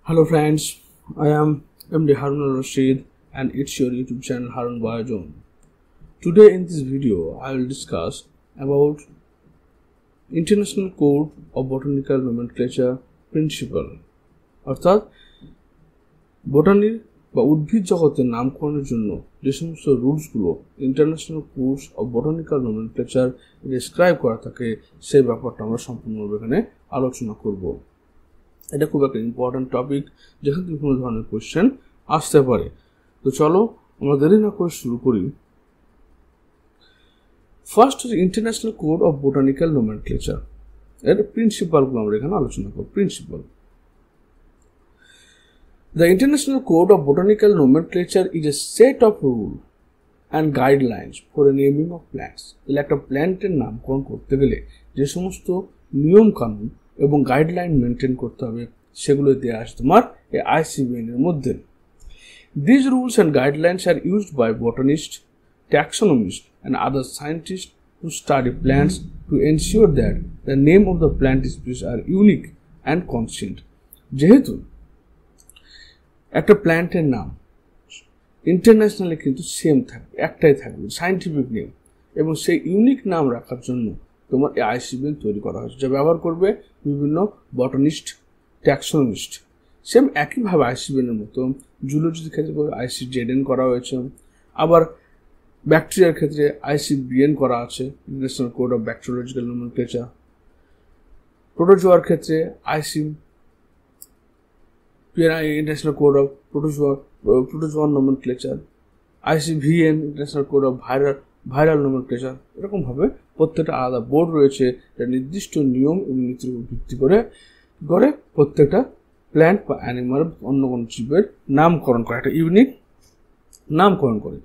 Hello friends, I am MD Harun Al-Rashid and it's your YouTube channel Harun Biozone. Today in this video I will discuss about International Code of Botanical Nomenclature Principle অর্থাৎ বোটানির বা উদ্ভিদ জগতের নামকরণের জন্য যে সমস্ত রুলসগুলো international code of botanical nomenclature describe করা থাকে সেই ব্যাপারটা আমরা সম্পূর্ণভাবে এখানে আলোচনা করব। এটা খুব একটা ইম্পর্ট্যান্ট টপিক যেখান থেকে কোনো ধরনের কোয়েশ্চেন আসতে পারে। তো চলো আমরা দেরি না করে শুরু করি। ফার্স্ট হচ্ছে international code of botanical nomenclature, এর প্রিন্সিপালগুলো আমরা এখানে আলোচনা করব। Principal, The International Code of Botanical Nomenclature is a set of rules and guidelines for the naming of plants. তাহলে একটা প্ল্যান্টের নামকরণ করতে গেলে যে সমস্ত নিয়ম কানুন এবং গাইডলাইন মেনটেন করতে হবে সেগুলো দেওয়া আছে তোমার এই ICBN এর মধ্যে। These rules and guidelines are used by botanists, taxonomists and other scientists who study plants to ensure that the name of the plant species are unique and constant. যেহেতু একটা প্ল্যান্টের নাম ইন্টারন্যাশনালি কিন্তু সেম থাকবে, একটাই থাকবে সায়েন্টিফিক নেম, এবং সেই ইউনিক নাম রাখার জন্য তোমার এই ICBN তৈরি করা হয়েছে, যা ব্যবহার করবে বিভিন্ন বটানিস্ট, ট্যাক্সোনমিস্ট। সেম একইভাবে ICBN এর মতো জুলজির ক্ষেত্রে ICZN করা হয়েছে, আবার ব্যাকটেরিয়ার ক্ষেত্রে ICBN করা আছে, international code of bacteriological nomenclature. প্রোটোজোয়ার ক্ষেত্রে International Code of Protozoan Nomenclature, ICVN International Code of Viral Nomenclature। এরকমভাবে প্রত্যেকটা আলাদা বোর্ড রয়েছে যা নির্দিষ্ট নিয়ম এবং নীতির উপর ভিত্তি করে প্রত্যেকটা প্ল্যান্ট বা অ্যানিমাল অন্য কোনো জীবের নামকরণ করে, একটা ইউনিক নামকরণ করে।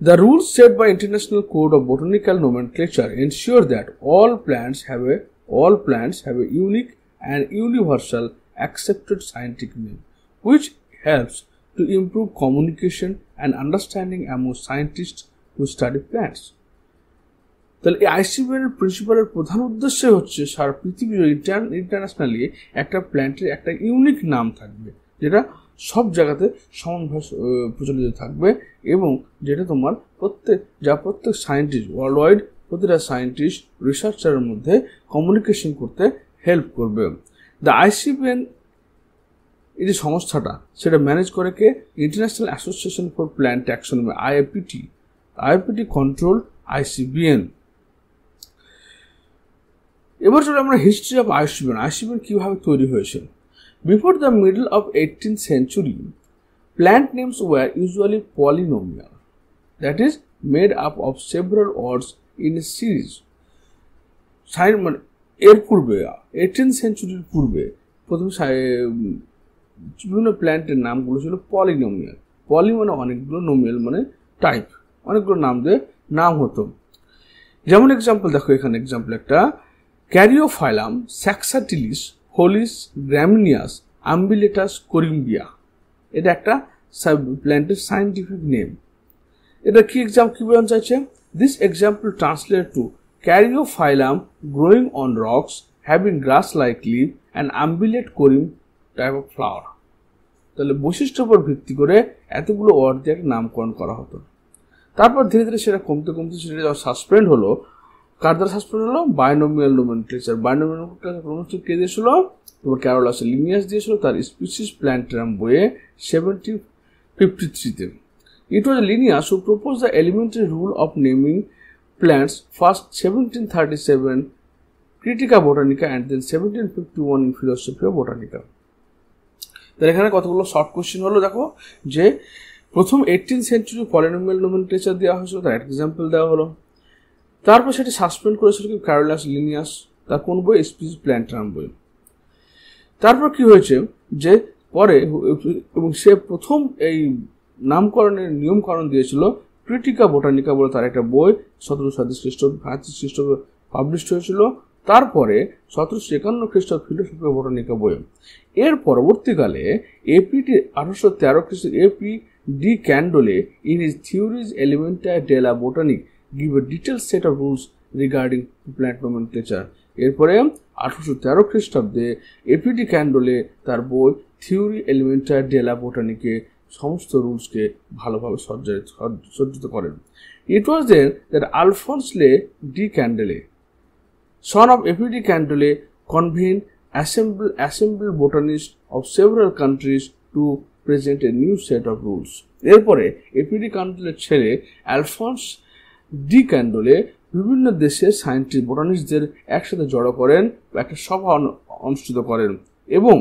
The rules set by International Code of Botanical Nomenclature ensure that all plants have a unique and universal accepted scientific name, which helps to improve communication and understanding among scientists who study plants. তাহলে এই ICBN এর প্রিন্সিপালের প্রধান উদ্দেশ্য হচ্ছে সারা পৃথিবীর internationally একটা প্ল্যান্টের একটা ইউনিক নাম থাকবে, যেটা সব জায়গাতে সমানভাবে প্রচলিত থাকবে এবং যেটা তোমার প্রত্যেক সায়েন্টিস্ট ওয়ার্ল্ড ওয়াইড প্রতিটা সায়েন্টিস্ট রিসার্চারের মধ্যে কমিউনিকেশন করতে হেল্প করবে। দ্য ICBN এই যে সংস্থাটা সেটা ম্যানেজ করে কে international association for plant taxonomy IAPT control ICBN। এবার চলো আমরা হিস্ট্রি অফ ICBN কিভাবে তৈরি হয়েছে। Before the middle of 18th century, plant names were usually polynomial, that is made up of several words in a series. এর পূর্বে 18th centuryর পূর্বে প্রথম বিভিন্ন প্ল্যান্টের নামগুলো ছিল পলিনোমিয়াল। পলি মানে অনেকগুলো, নোমিয়াল মানে টাইপ, অনেকগুলো নাম দিয়ে নাম হতো। যেমন এক্সাম্পল দেখো, এখানে এক্সাম্পল একটা ক্যারিওফাইলাম স্যাক্সাটিলিস হোলিস গ্র্যামিনিয়াস আম্বিলেটাস কোরিম্বিয়া, এটা একটা প্ল্যান্টের সায়েন্টিফিক নেম। এটা কি কি বোঝানো চাইছে? This example translate to Caryophyllum growing on rocks, having grass-like leaf and umbellate corym type of flower. তাহলে বৈশিষ্ট্যের উপর ভিত্তি করে এতগুলো ওয়ার্ড দিয়ে নামকরণ করা হতো। তারপর ধীরে ধীরে সেটা কমতে সেটা সাসপেন্ড হলো। কার দ্বারা সাসপেন্ড হলো? Binomial nomenclature. বাইনোমিয়াল নোমেনক্লেচার কে দিয়েছিল? তোমার ক্যারোলাস লিনিয়াস দিয়েছিল তার স্পিসিস প্ল্যান্টেরাম বইয়ে 1753-তে। It was Linnaeus who proposed the elementary rule of naming plants, first 1737 Critica Botanica and then 1751 in Philosophy of Botanica. তাহলে এখানে কতগুলো শর্ট কোশ্চেন হলো দেখো, যে প্রথম 18th century পলিনোমিয়াল নোমেনক্লেচার দেওয়া হয়েছিল, তার এক্সাম্পল দেওয়া হলো। তারপর সেটি সাসপেন্ড করেছিল কি ক্যারোলাস লিনিয়াস, তার কোন বই? স্পিসিস প্ল্যান্টেরাম বই। তারপর কি হয়েছে যে পরে এবং সে প্রথম এই নামকরণের নিয়মকরণ দিয়েছিল ক্রিটিকা বোটানিকা বলে তার একটা বই 1737 খ্রিস্টাব্দে পাবলিশড হয়েছিল। তারপরে 1751 খ্রিস্টাব্দে ফিলোসফি অফ বোটানিকা বই। এর পরবর্তীকালে APD 1813 APD Candolle in his theories elementary de la botanique give a detailed set of rules regarding plant nomenclature. এরপরে 1813 খ্রিস্টাব্দে APD ক্যান্ডোলে তার বই থিওরি এলিমেন্টার ডেলা বোটানিকে সমস্ত রুলসকে ভালোভাবে সজ্জিত করেন। ইট ওয়াজ দেন দ্যাট আলফন্স লে D ক্যান্ডেলে, son of A.P.D. Candolle, convened assembled botanists of several countries to present a new set of rules. এরপরে A.P.D. Candolle ছেলে আলফন্স ডি ক্যান্ডোলে বিভিন্ন দেশের সায়েন্টিস্ট বোটানিস্টদের একসাথে জড়ো করেন, একটা সভা অনুষ্ঠিত করেন, এবং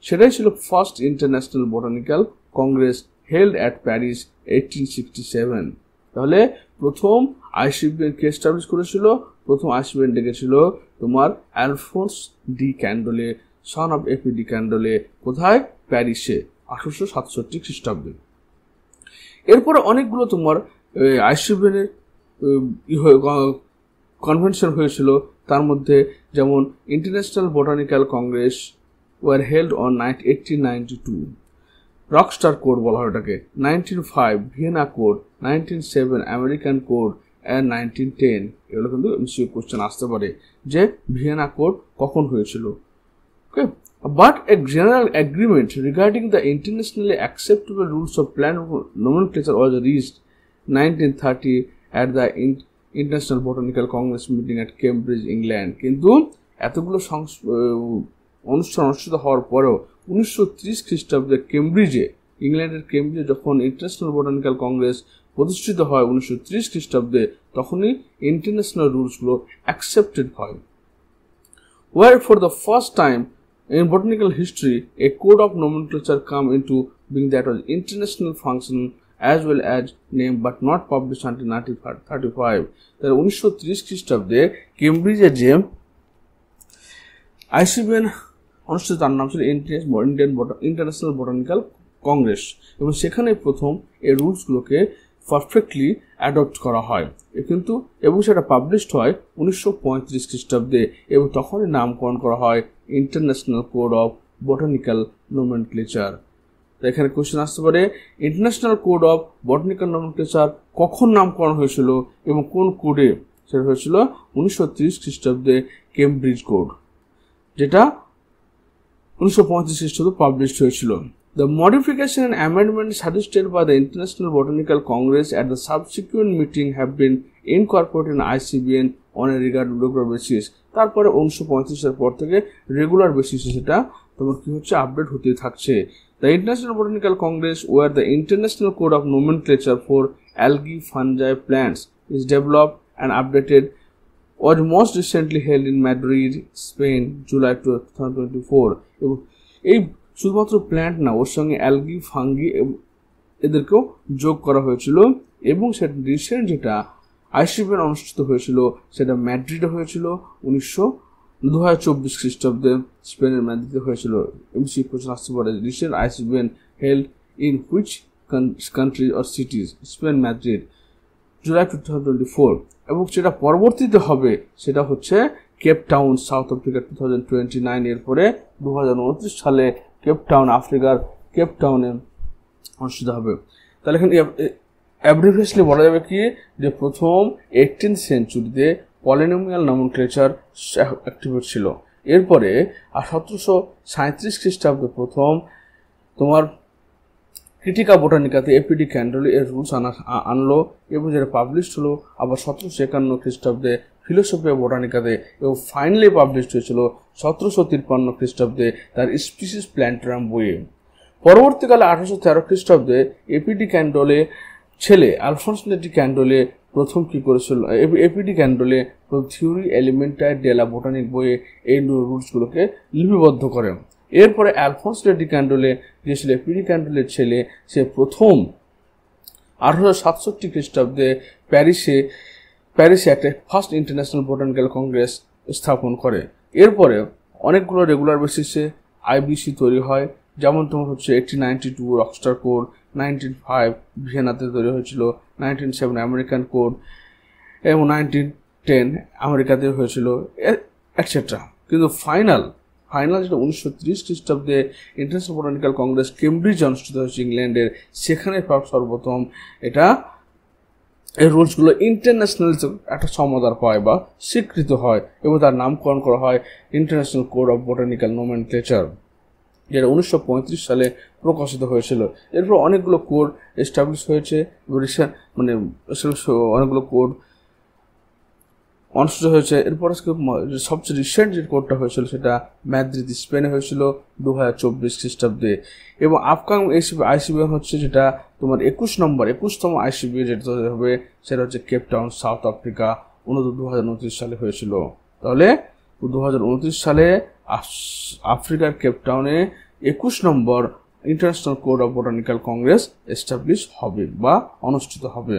সেটাই ছিল first international botanical Congress held at Paris 1867। তাহলে প্রথম আইসিবিএন কে এস্টাবলিশ করেছিল? প্রথম আইসিবিএন ডেকেছিল তোমার Alphonse de Candolle, son of A.P.D. Candolle. কোথায়? প্যারিসে 1867 খ্রিস্টাব্দে। এরপরে অনেকগুলো তোমার আইসিবিএনের কনভেনশন হয়েছিল, তার মধ্যে যেমন international botanical Congress were held on 1892, Rockstar code বলা হয় ওটাকে, 1905 Vienna code, 1907 American code and 1910। এগুলো কিন্তু নিশ্চয়ই কোশ্চেন আসতে পারে যে ভিয়েনা কোড কখন হয়েছিল। Okay, but a general agreement regarding the internationally acceptable rules of plant nomenclature was reached 1930 at the international botanical congress meeting at Cambridge, England. কিন্তু এতগুলো অনুষ্ঠান অনুষ্ঠিত হওয়ার পরেও 1930 খ্রিস্টাব্দে কেমব্রিজে, ইংল্যান্ডের কেমব্রিজে যখন ইন্টারন্যাশনাল বোটানিক্যাল কংগ্রেস প্রতিষ্ঠিত হয় 1930 খ্রিস্টাব্দে, তখনই ইন্টারন্যাশনাল রুলসগুলো অ্যাকসেপ্টেড হয়। Were for the first time in botanical history a code of nomenclature come into being that was international function as well as name but not published until 1935। তাহলে 1930 খ্রিস্টাব্দে কেমব্রিজে যে আইসিবিএন অনুষ্ঠিত, তার নাম ছিল ইন্টারন্যাশনাল বোটানিক্যাল কংগ্রেস, এবং সেখানে প্রথম এই রুলসগুলোকে পারফেক্টলি অ্যাডপ্ট করা হয় এবং সেটা পাবলিশড হয় 1935 খ্রিস্টাব্দে, এবং তখনই নামকরণ করা হয় international code of botanical nomenclature. এখানে কোশ্চেন আসতে পারে international code of botanical nomenclature কখন নামকরণ হয়েছিল এবং কোন কোডে? সেটা হয়েছিল 1930 খ্রিস্টাব্দে কেমব্রিজ কোড, যেটা 1935 খ্রিস্টাব্দে পাবলিশড হয়েছিল। The modification and amendments suggested by the International Botanical Congress at the subsequent meeting have been incorporated in ICBN on a regular basis। তারপরে 1935 এর পর থেকে রেগুলার বেসিসে সেটা তোমার কি হচ্ছে, আপডেট হতে থাকছে। The International Botanical Congress, where the International Code of Nomenclature for Algae, Fungi, Plants is developed and updated, was most recently held in Madrid, Spain, July 2024। এবং এই শুধুমাত্র প্ল্যান্ট না, ওর সঙ্গে অ্যালগি, ফাঙ্গি এদেরকেও যোগ করা হয়েছিল, এবং সেটা রিসেন্ট যেটা আইসিবিএন অনুষ্ঠিত হয়েছিল সেটা ম্যাড্রিডে হয়েছিল 2024 খ্রিস্টাব্দে, স্পেনের ম্যাড্রিডে হয়েছিল। এমসি কোশ্চেন আসতে পারে recent আইসিবিএন held in which country or সিটিজ? Spain, Madrid, July 2024। এবং যেটা পরবর্তীতে হবে সেটা হচ্ছে কেপ টাউন, সাউথ আফ্রিকা 2029। এরপরে 2029 সালে কেপ টাউন, আফ্রিকার কেপ টাউনে অনুষ্ঠিত হবে। তাহলে এখানে অ্যাব্রিভিয়েশনলি বলা যাবে কি, যে প্রথম 18th সেঞ্চুরিতে পলিনোমিয়াল নোমেনক্লেচার অ্যাক্টিভেট ছিল। এরপরে 1737 খ্রিস্টাব্দে প্রথম তোমার ক্রিটিকা বোটানিকাতে A.P.D. ক্যান্ডোলে এর রুলস আনলো, এবং যেটা পাবলিশড হলো আবার 1751 খ্রিস্টাব্দে ফিলোসফিয়া বোটানিকাতে, এবং ফাইনালি পাবলিশড হয়েছিল 1753 খ্রিস্টাব্দে তার স্পিসিস প্ল্যান্টারাম বইয়ে। পরবর্তীকালে 1813 খ্রিস্টাব্দে A.P.D. ক্যান্ডোলে ছেলে আলফন্স ডি ক্যান্ডোলে প্রথম কি করেছিল? A.P.D. ক্যান্ডোলে থিওরি এলিমেন্টার ডেলা বোটানিক বইয়ে এই রুলসগুলোকে লিপিবদ্ধ করে। এরপরে আলফন্স ডি ক্যান্ডোলে যে ছিল A.P.D. ক্যান্ডোলের ছেলে, সে প্রথম 1867 খ্রিস্টাব্দে প্যারিসে একটা ফার্স্ট ইন্টারন্যাশনাল বোটানিক্যাল কংগ্রেস স্থাপন করে। এরপরে অনেকগুলো রেগুলার বেসিসে আইবিসি তৈরি হয়, যেমন তোমার হচ্ছে 1892 রকস্টার কোড, 1905 ভিয়েনাতে তৈরি হয়েছিল, 1907 আমেরিকান কোড, এবং 1910 আমেরিকাতে হয়েছিল, এটসেট্রা। কিন্তু ফাইনাল যেটা 1930 খ্রিস্টাব্দে ইন্টারন্যাশনাল বোটানিক্যাল কংগ্রেস কেমব্রিজ অনুষ্ঠিত হয়েছে ইংল্যান্ডের, সেখানে সর্বপ্রথম এটা এই রুলসগুলো ইন্টারন্যাশনাল একটা সমাদর পায় বা স্বীকৃত হয়, এবং তার নামকরণ করা হয় international code of botanical nomenclature. যেটা 1935 সালে প্রকাশিত হয়েছিল। এরপর অনেকগুলো কোড এস্টাবলিশ হয়েছে, মানে অনেকগুলো কোড অনুষ্ঠিত হয়েছে। এরপর সবচেয়ে রিসেন্ট যে কোডটা হয়েছিল সেটা মাদ্রিদ স্পেনে হয়েছিল 2024 খ্রিস্টাব্দে। এবং আপকামিং আইসিবিএন হচ্ছে যেটা তোমার 21তম আইসিবিএ যেটা হবে সেটা হচ্ছে কেপটাউন সাউথ আফ্রিকা 2029 সালে হয়েছিল। তাহলে 2029 সালে আফ্রিকার কেপটাউনে 21 নম্বর international code of botanical congress establish হবে বা অনুষ্ঠিত হবে।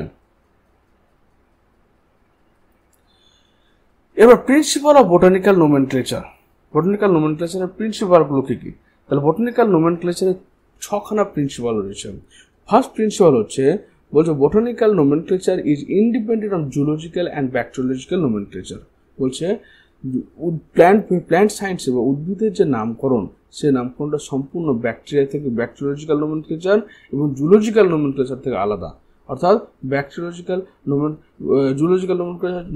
এবার principal of botanical nomenclature. Botanical নোমেনক্লেচারের প্রিন্সিপালগুলো কি কি? তাহলে বোটানিক্যাল নোমেনক্লেচারের 6খানা প্রিন্সিপাল রয়েছে। ফার্স্ট প্রিন্সিপাল হচ্ছে বলছে botanical nomenclature is independent of zoological and bacteriological nomenclature. বলছে প্ল্যান্ট সায়েন্সে বা উদ্ভিদের যে নামকরণ, সে নামকরণটা সম্পূর্ণ ব্যাকটেরিয়া থেকে ব্যাকটেরিওলজিক্যাল নোমেনক্লেচার এবং জুলজিক্যাল নোমেনক্লেচার থেকে আলাদা। অর্থাৎ জুলজিক্যাল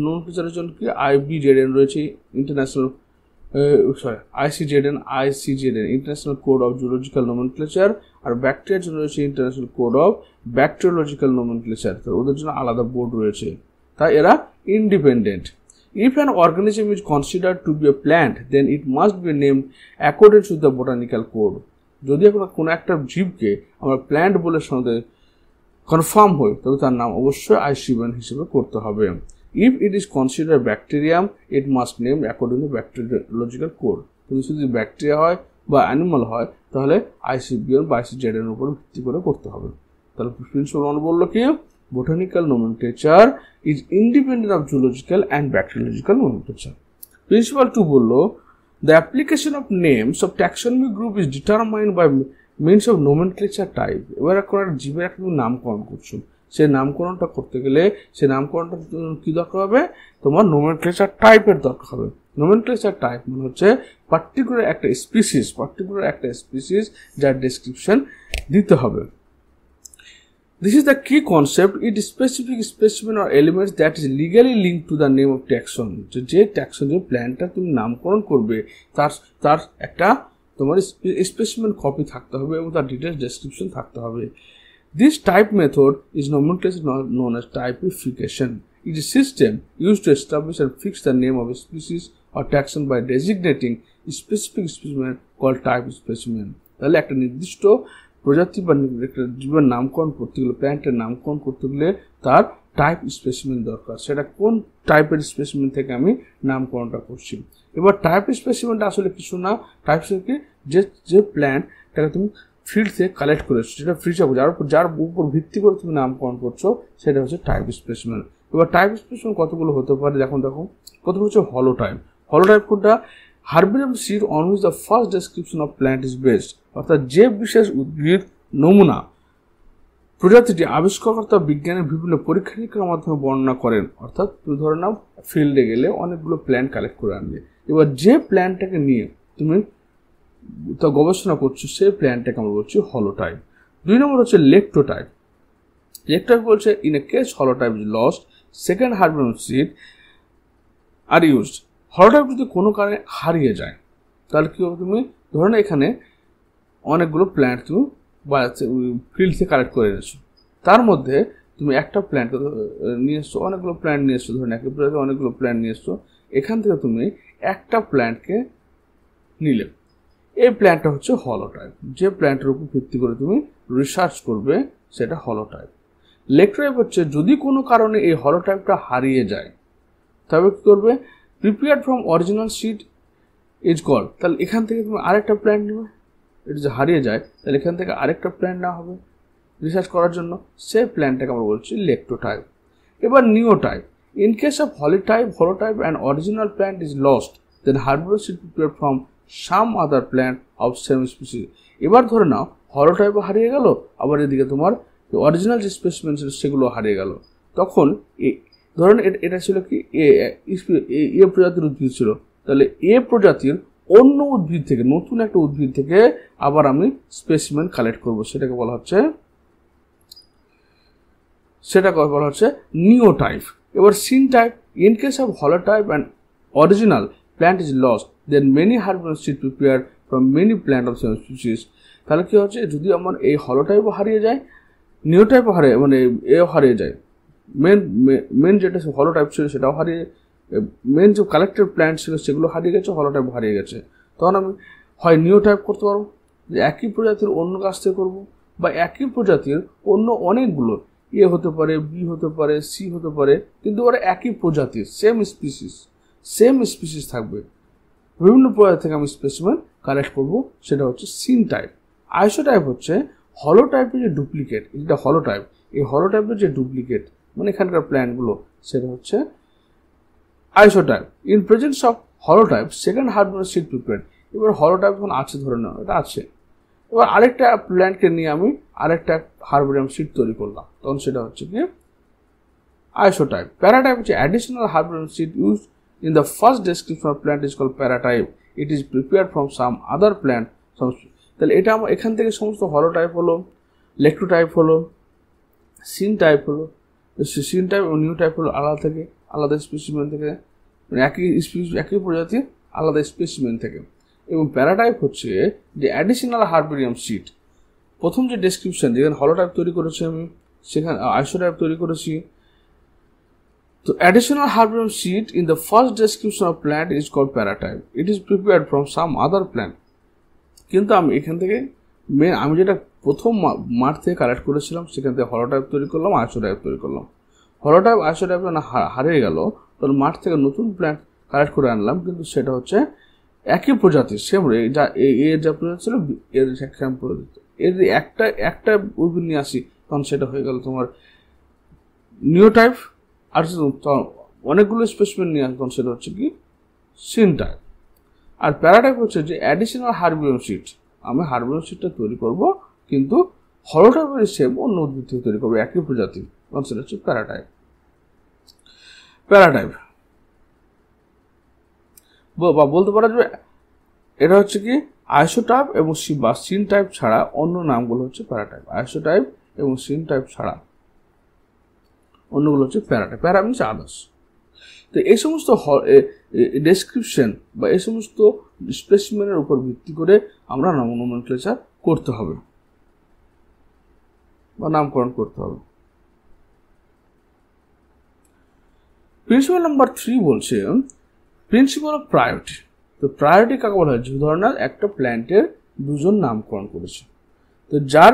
নোমেনক্লেচারের জন্য কি IBZN রয়েছে, ICZN international code of zoological nomenclature, আর ব্যাকটেরিয়ার জন্য রয়েছে international code of bacteriological nomenclature. ওদের জন্য আলাদা বোর্ড রয়েছে, তাই এরা independent. If an organism is considered to be a plant, then it must be named according to the botanical code. যদি কোনো একটা জীবকে আমরা প্ল্যান্ট বলে সঙ্গে কনফার্ম হই, তবে তার নাম অবশ্যই ICBN হিসেবে করতে হবে। If it is considered bacterium, it must name according to bacteriological code. যদি শুধু ব্যাকটেরিয়া হয় বা অ্যানিমাল হয় তাহলে ICBN বা ICZN এর উপর ভিত্তি করে করতে হবে। তাহলে প্রিন্সিপাল 1 বললো কি botanical nomenclature is independent of zoological and bacteriological nomenclature. Principle 2 বললো the application of names of taxonomy group is determined by means of nomenclature type. এবার একটা জীবের একটা নামকরণ করছো, সেই নামকরণটা করতে গেলে সেই নামকরণটা কি দরকার হবে? তোমার নোমেনক্লেচার টাইপের দরকার হবে। নোমেনক্লেচার টাইপ মানে হচ্ছে পার্টিকুলার একটা স্পিসিস যার ডেসক্রিপশন দিতে হবে। This is the key concept. It is specific specimen or elements that is legally linked to the name of taxon. যে taxon যে প্ল্যান্টটা তুমি নামকরণ করবে তার একটা তোমার স্পেসিমেন কপি থাকতে হবে এবং তার ডিটেলস ডেসক্রিপশন থাকতে হবে। This type method is nomenclature known as typification. It is a system used to establish and fix the name of a species or taxon by designating a specific specimen called type specimen. তাহলে একটা নির্দিষ্ট প্রজাতি বা জীবের নামকরণ করতে গেলে, প্ল্যান্টের নামকরণ করতে গেলে তার টাইপ স্পেসিমেন দরকার। সেটা কোন টাইপের স্পেসিমেন থেকে আমি নামকরণটা করছি। এবার টাইপ স্পেসিমেনটা আসলে কিছু না, টাইপ থেকে যে প্ল্যান্টটাকে তুমি ফিল্ড থেকে কালেক্ট করেছো, সেটা ফ্রিজ অফ যার উপর ভিত্তি করে তুমি নামকরণ করছো সেটা হচ্ছে টাইপ স্পেসিমেন। এবার টাইপ স্পেসিমেন কতগুলো হতে পারে দেখো কতগুলো হচ্ছে হলো টাইপ। হলো টাইপ কোনটা? Herbarium seed on which the first description of plant is based. অর্থাৎ যে বিশেষ উদ্ভিদ নমুনা প্রজাতিটি আবিষ্কারকর্তা বিজ্ঞানের বিভিন্ন পরীক্ষা নিরীক্ষার মাধ্যমে বর্ণনা করেন। অর্থাৎ তুমি ধরে নাও ফিল্ডে গেলে অনেকগুলো প্ল্যান্ট কালেক্ট করে আনলে, এবার যে প্ল্যান্টটাকে নিয়ে তুমি তা গবেষণা করছো সেই প্ল্যান্টটাকে আমরা বলছি হলোটাইপ। 2 নম্বর হচ্ছে লেক্টোটাইপ। লেক্টোটাইপ বলছে in a case holotype is lost, second herbarium sheet are used. Holotype যদি কোনো কারণে হারিয়ে যায় তাহলে কি হবে? তুমি ধরে নাও এখানে অনেকগুলো প্ল্যান্ট তুমি ফিল্ড থেকে কালেক্ট করে এনেছো, তার মধ্যে তুমি একটা প্ল্যান্ট নিয়ে এসছো, অনেকগুলো প্ল্যান্ট নিয়ে এসছো, ধরুন একই প্রজাতির অনেকগুলো প্ল্যান্ট নিয়ে এসছো, এখান থেকে তুমি একটা প্ল্যান্টকে নিলে, এই প্ল্যান্টটা হচ্ছে হলোটাইপ। যে প্ল্যান্টের উপর ভিত্তি করে তুমি রিসার্চ করবে সেটা হলোটাইপ। লেক্টোটাইপ হচ্ছে যদি কোনো কারণে এই হলোটাইপটা হারিয়ে যায় তবে কী করবে? Prepared from original seed is called. তাহলে এখান থেকে তুমি আরেকটা প্ল্যান্ট নেবে, এটা যে হারিয়ে যায় তাহলে এখান থেকে আরেকটা প্ল্যান্ট নেওয়া হবে রিসার্চ করার জন্য, সেই প্ল্যান্টটাকে আমরা বলছি লেক্টোটাইপ। এবার neotype. In case of holotype and original plant is lost, then herbarium sheet prepared from some other plant of same species. এবার ধরে নাও হলোটাইপও হারিয়ে গেল, আবার এদিকে তোমার অরিজিনাল যে স্পেসিমেন ছিল সেগুলো হারিয়ে গেল, তখন ধরেন এটা ছিল কি এ প্রজাতির উদ্ভিদ ছিল, তাহলে এ প্রজাতির অন্য উদ্ভিদ থেকে, নতুন একটা উদ্ভিদ থেকে আবার আমি স্পেসিমেন কালেক্ট করব, সেটাকে বলা হচ্ছে নিওটাইপ। এবার syntype. In case of holotype and original plant is lost, then many herbarium seed prepared from many plant of same species তাহলে কি হচ্ছে যদি আমার এই হলোটাইপও হারিয়ে যায় নিওটাইপও হারিয়ে মানে এও হারিয়ে যায় মেন যেটা হলোটাইপ ছিল সেটাও হারিয়ে মেন যে কালেক্টেড প্ল্যান্ট ছিল সেগুলো হারিয়ে গেছে হলোটাইপ হারিয়ে গেছে তখন আমি হয় নিওটাইপ করতে পারবো যে একই প্রজাতির অন্য গাছ থেকে করবো বা একই প্রজাতির অন্য অনেকগুলো এ হতে পারে বি হতে পারে সি হতে পারে কিন্তু ওরা একই প্রজাতির সেম স্পিসিস থাকবে বিভিন্ন প্রজাতি থেকে আমি স্পেসিমেন কালেক্ট করবো সেটা হচ্ছে সিন টাইপ আইসোটাইপ হচ্ছে হলোটাইপের যে ডুপ্লিকেট এটা হলোটাইপ এই হলোটাইপের যে ডুপ্লিকেট মানে এখানকার প্ল্যান্টগুলো সেটা হচ্ছে isotype in presence of holotype second herbarium sheet prepared এবার হলোটাইপ এখন আছে ধরে নাও এটা আছে এবার আরেকটা প্ল্যান্টকে নিয়ে আমি আরেকটা হার্বরিয়াম সিড তৈরি করলাম তখন সেটা হচ্ছে কি আইসোটাইপ প্যারাটাইপ হচ্ছে additional herbarium sheet use in the first description of plant is called paratype it is prepared from some other plant তাহলে এটা আমরা এখান থেকে সমস্ত হলোটাইপ হলো লেক্টোটাইপ হলো সিন টাইপ হলো সিন টাইপ এবং নিউ টাইপ হলো আলাদা থেকে আলাদা স্পেসিমেন থেকে মানে একই প্রজাতির আলাদা স্পেসিমেন থেকে এবং প্যারাটাইপ হচ্ছে যে অ্যাডিশনাল হার্বেরিয়াম সিড প্রথম যে ডেসক্রিপশন যেখানে হলোটাইপ তৈরি করেছি আমি সেখানে আইসোটাইপ তৈরি করেছি তো additional herbarium seed in the first description of plant is called paratype. It is prepared from some other plant. কিন্তু আমি এখান থেকে আমি যেটা প্রথম মাঠ থেকে কালেক্ট করেছিলাম সেখান থেকে হলোটাইপ তৈরি করলাম আইসোটাইপ তৈরি করলাম হলোটাইপ আইসোটাইপ না হারিয়ে গেল তখন মাঠ থেকে নতুন প্ল্যান্ট কালেক্ট করে আনলাম কিন্তু সেটা হচ্ছে একই প্রজাতির সেম যা এর যা প্রজাতি ছিল এর সেম প্রজাতি এর একটা উদ্ভিদ নিয়ে আসি তখন সেটা হয়ে গেল তোমার নিওটাইপ আর অনেকগুলো স্পেসিমেন নিয়ে আসবেন সেটা হচ্ছে কি সিন টাইপ আর প্যারাটাইপ হচ্ছে যে অ্যাডিশনাল হার্বেরিয়াম সিড আমি হার্বেরিয়াম সিডটা তৈরি করব কিন্তু হলোটাইপের সেম অন্য উদ্ভিদ থেকে তৈরি করবো একই প্রজাতি তখন সেটা হচ্ছে প্যারাটাইপ বা বলতে পারা যাবে এটা হচ্ছে কি আইসোটাইপ এবং সিন টাইপ ছাড়া অন্য নামগুলো হচ্ছে প্যারাটাইপ আইসোটাইপ এবং সিন টাইপ ছাড়া অন্যগুলো হচ্ছে প্যারাটাইপ প্যারা মিনস আদার্স তো এই সমস্ত ডেসক্রিপশন বা এই সমস্ত স্পেসিমেনের উপর ভিত্তি করে আমরা নমিনক্লেচার করতে হবে বা নামকরণ করতে হবে প্রিন্সিপাল নাম্বার 3 বলছে প্রিন্সিপাল অফ প্রায়োরিটি তো প্রায়োরিটি কাকে বলা হয় যে ধরনের একটা প্ল্যান্টের দুজন নামকরণ করেছে তো যার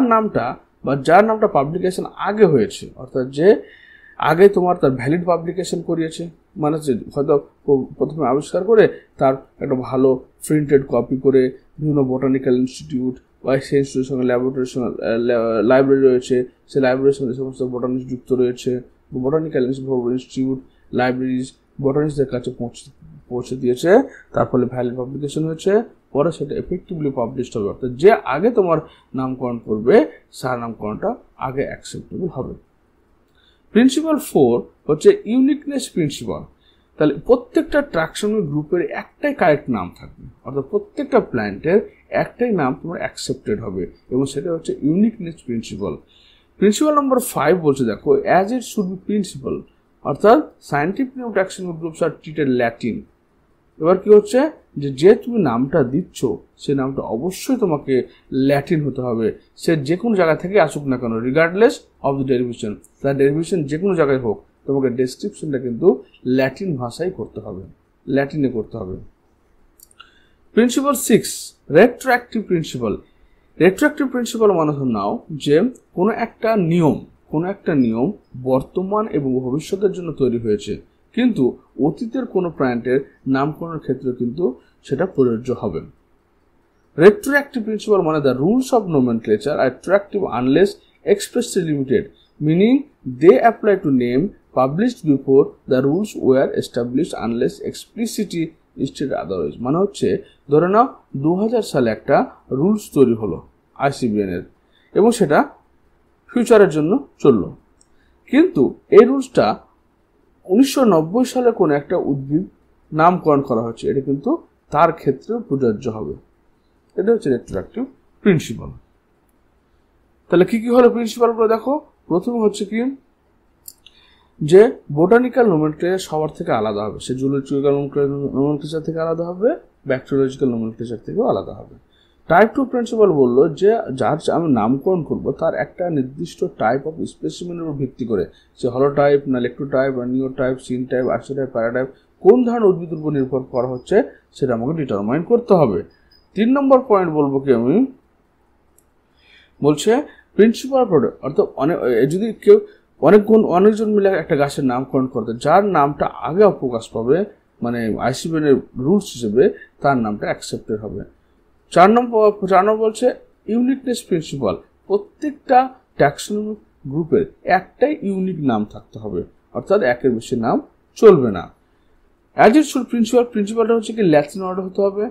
নামটা পাবলিকেশন আগে হয়েছে অর্থাৎ যে আগে তোমার তার ভ্যালিড পাবলিকেশন করিয়েছে মানে হয়তো প্রথমে আবিষ্কার করে তার একটা ভালো প্রিন্টেড কপি করে বিভিন্ন বোটানিক্যাল ইনস্টিটিউট বা সেই ইনস্টিটিউটের সঙ্গে ল্যাবরেটরির সঙ্গে লাইব্রেরি রয়েছে সেই লাইব্রেরির সঙ্গে সমস্ত বোটানিক্স যুক্ত রয়েছে বোটানিক্যাল ইনস্টিটিউট লাইব্রেরিজ বোটানিক্সদের কাছে পৌঁছে দিয়েছে তার ফলে ভ্যালিড পাবলিকেশন হয়েছে পরে সেটা এফেক্টিভলি পাবলিশড হবে অর্থাৎ যে আগে তোমার নামকরণ করবে তার নামকরণটা আগে অ্যাকসেপ্টেবল হবে প্রিন্সিপাল 4 হচ্ছে ইউনিকনেস প্রিন্সিপাল তাহলে প্রত্যেকটা ট্রাকসোমি গ্রুপের একটাই কারেক্ট নাম থাকবে অর্থাৎ প্রত্যেকটা প্ল্যান্টের একটাই নাম তোমার অ্যাকসেপ্টেড হবে এবং সেটা হচ্ছে ইউনিকনেস প্রিন্সিপাল নাম্বার 5 বলছে দেখো as it should be principal অর্থাৎ scientific name taxonomy groups are treated Latin এবার কি হচ্ছে যে তুমি নামটা দিচ্ছ সেই নামটা অবশ্যই তোমাকে ল্যাটিন হতে হবে সে যে কোনো জায়গা থেকে আসুক না কেন রিগার্ডলেস অফ দ্য ডেরিভেশন তার ডেরিভেশন যে কোনো জায়গায় হোক তোমাকে ডেসক্রিপশনটা কিন্তু ল্যাটিন ভাষায় করতে হবে ল্যাটিনে করতে হবে প্রিন্সিপাল 6 রেট্রোঅ্যাক্টিভ প্রিন্সিপাল মানে নাও যে কোনো একটা নিয়ম বর্তমান এবং ভবিষ্যতের জন্য তৈরি হয়েছে কিন্তু অতীতের কোনো প্ল্যান্টের নামকরণের ক্ষেত্রে কিন্তু সেটা প্রযোজ্য হবে রেট্রোঅ্যাক্টিভ প্রিন্সিপাল মানে the rules of nomenclature are retroactive unless expressly limited meaning they apply to name published before the rules were established unless explicitly state otherwise মানে হচ্ছে ধরে নাও 2000 সালে একটা রুলস তৈরি হলো ICBN এর এবং সেটা ফিউচারের জন্য চললো কিন্তু এই রুলসটা 1990 সালে কোনো একটা উদ্ভিদ নামকরণ করা হচ্ছে এটা কিন্তু তার ক্ষেত্রেও প্রযোজ্য হবে এটা হচ্ছে রেট্রোঅ্যাক্টিভ প্রিন্সিপাল তাহলে কি হলো প্রিন্সিপালগুলো দেখো প্রথমে হচ্ছে কি যে বোটানিক্যাল নোমেনক্লেচার সবার থেকে আলাদা হবে, সে জুলজিক্যাল নোমেনক্লেচার থেকে আলাদা হবে, ব্যাকটেরিওলজিক্যাল নোমেনক্লেচার থেকেও আলাদা হবে। টাইপ 2 প্রিন্সিপাল বললো যে যার আমি নামকরণ করব তার একটা নির্দিষ্ট টাইপ অফ স্পেসিমেনের উপর ভিত্তি করে, সে হলো টাইপ না লেক্টো টাইপ বা নিও টাইপ, সিন টাইপ, আর্সি টাইপ, প্যারাটাইপ, কোন ধরনের উদ্ভিদের উপর নির্ভর করা হচ্ছে সেটা আমাকে ডিটারমাইন করতে হবে। 3 নম্বর পয়েন্ট বলবো কি আমি, বলছে প্রিন্সিপাল প্রোডাক্ট, অর্থাৎ যদি কেউ অনেকজন মিলে একটা গাছের নামকরণ করতে, যার নামটা আগে প্রকাশ পাবে মানে আইসিবিএন এর রুলস হিসেবে তার নামটা অ্যাকসেপ্টেড হবে। 4 নম্বর বলছে ইউনিকনেস প্রিন্সিপাল, প্রত্যেকটা ট্যাক্সোনমিক গ্রুপের একটাই ইউনিক নাম থাকতে হবে, অর্থাৎ একের বেশি নাম চলবে না। অ্যাডজেস্ট প্রিন্সিপালটা হচ্ছে কি ল্যাটিন অর্ডার হতে হবে,